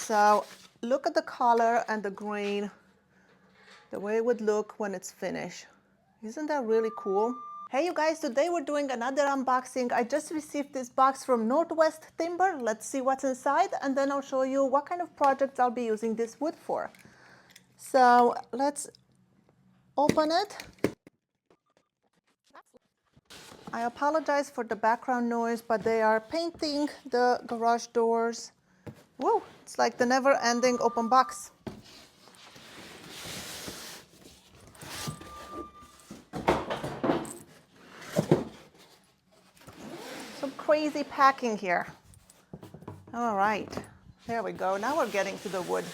So look at the color and the grain, the way it would look when it's finished. Isn't that really cool? Hey you guys, today we're doing another unboxing. I just received this box from NWTimber. Let's see what's inside, and then I'll show you what kind of projects I'll be using this wood for. So let's open it. I apologize for the background noise, but they are painting the garage doors. Whoa, it's like the never-ending open box. Some crazy packing here. All right, there we go. Now we're getting to the wood.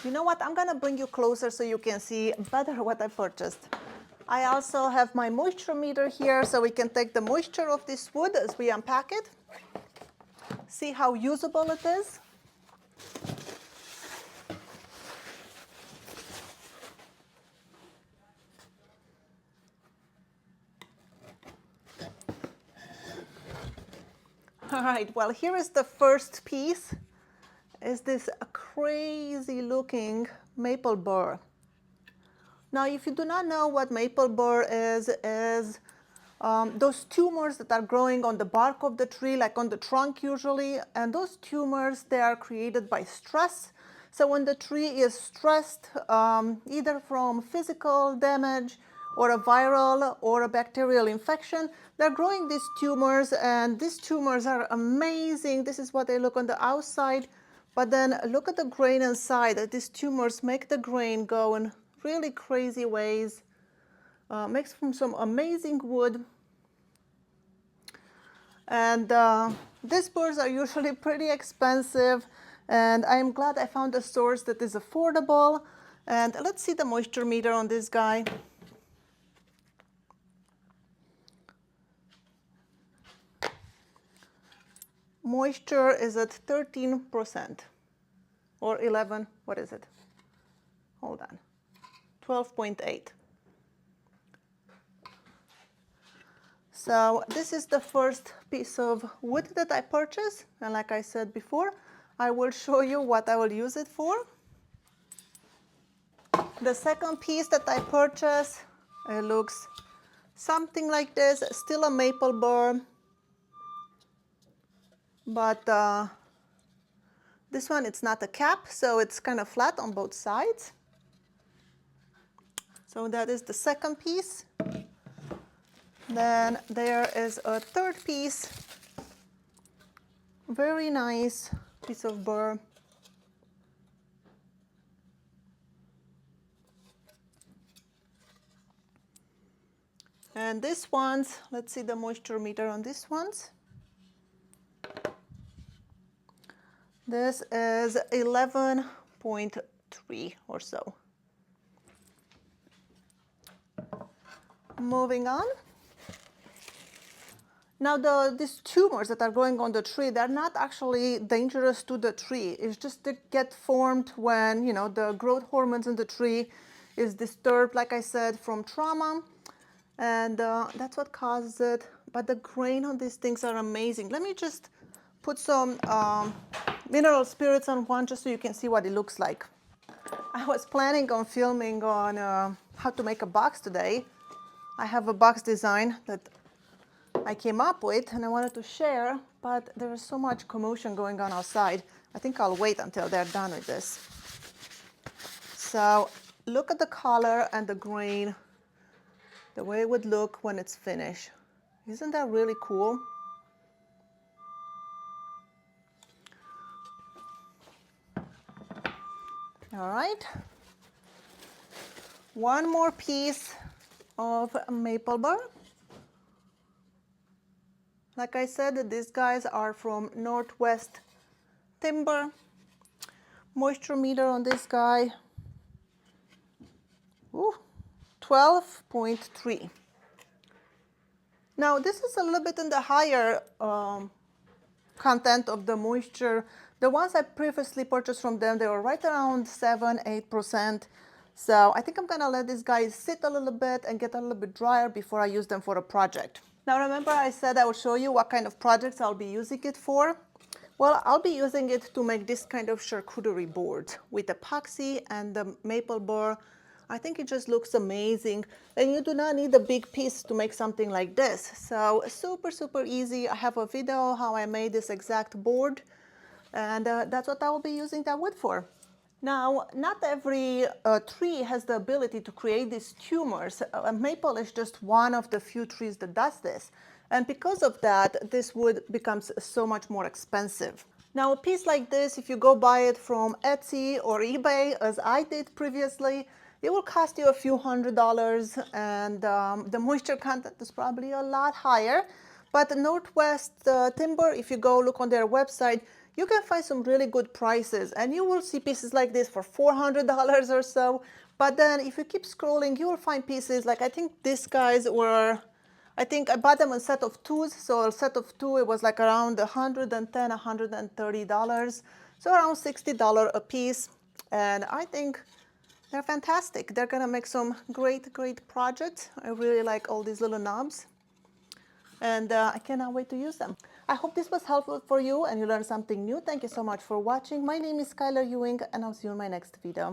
You know what? I'm gonna bring you closer so you can see better what I purchased. I also have my moisture meter here so we can take the moisture of this wood as we unpack it. See how usable it is. All right, well, here is the first piece. Is this a crazy looking maple burr. Now, if you do not know what maple burr is those tumors that are growing on the bark of the tree, like on the trunk usually, and those tumors, they are created by stress. So when the tree is stressed, either from physical damage or a viral or a bacterial infection, they're growing these tumors, and these tumors are amazing. This is what they look on the outside. But then look at the grain inside. These tumors make the grain go in really crazy ways. Makes from some amazing wood. And these burrs are usually pretty expensive. And I'm glad I found a source that is affordable. And let's see the moisture meter on this guy. Moisture is at 13%. Or 11, what is it? Hold on, 12.8. So this is the first piece of wood that I purchased. And like I said before, I will show you what I will use it for. The second piece that I purchased, it looks something like this, still a maple burr. But this one, it's not a cap, so it's kind of flat on both sides. So that is the second piece. Then there is a third piece. Very nice piece of burr. And this one's, let's see the moisture meter on this one's. This is 11.3 or so. Moving on. Now these tumors that are growing on the tree, they're not actually dangerous to the tree. It's just they get formed when, you know, the growth hormones in the tree is disturbed, like I said, from trauma. And that's what causes it. But the grain on these things are amazing. Let me just put some mineral spirits on one just so you can see what it looks like. I was planning on filming on how to make a box today. I have a box design that I came up with and I wanted to share, but there is so much commotion going on outside. I think I'll wait until they're done with this. So look at the color and the grain, the way it would look when it's finished. Isn't that really cool? All right. One more piece of maple burr. Like I said, these guys are from NWTimber. Moisture meter on this guy, 12.3. Now this is a little bit in the higher content of the moisture. The ones I previously purchased from them, they were right around 7–8%. So I think I'm gonna let these guys sit a little bit and get a little bit drier before I use them for a project. Now remember I said I will show you what kind of projects I'll be using it for? Well, I'll be using it to make this kind of charcuterie board with epoxy and the maple burr. I think it just looks amazing, and you do not need a big piece to make something like this. So super, super easy. I have a video how I made this exact board, and that's what I will be using that wood for. Now, not every tree has the ability to create these tumors. Maple is just one of the few trees that does this. And because of that, this wood becomes so much more expensive. Now, a piece like this, if you go buy it from Etsy or eBay, as I did previously, it will cost you a few $100s, and the moisture content is probably a lot higher. But NWTimber, if you go look on their website, you can find some really good prices, and you will see pieces like this for $400 or so. But then if you keep scrolling, you will find pieces like, I think these guys were, I think I bought them a set of twos. So a set of two, it was like around $110, $130. So around $60 a piece. And I think they're fantastic. They're gonna make some great, great projects. I really like all these little knobs, and I cannot wait to use them. I hope this was helpful for you and you learned something new. Thank you so much for watching. My name is Skylar Ewing, and I'll see you in my next video.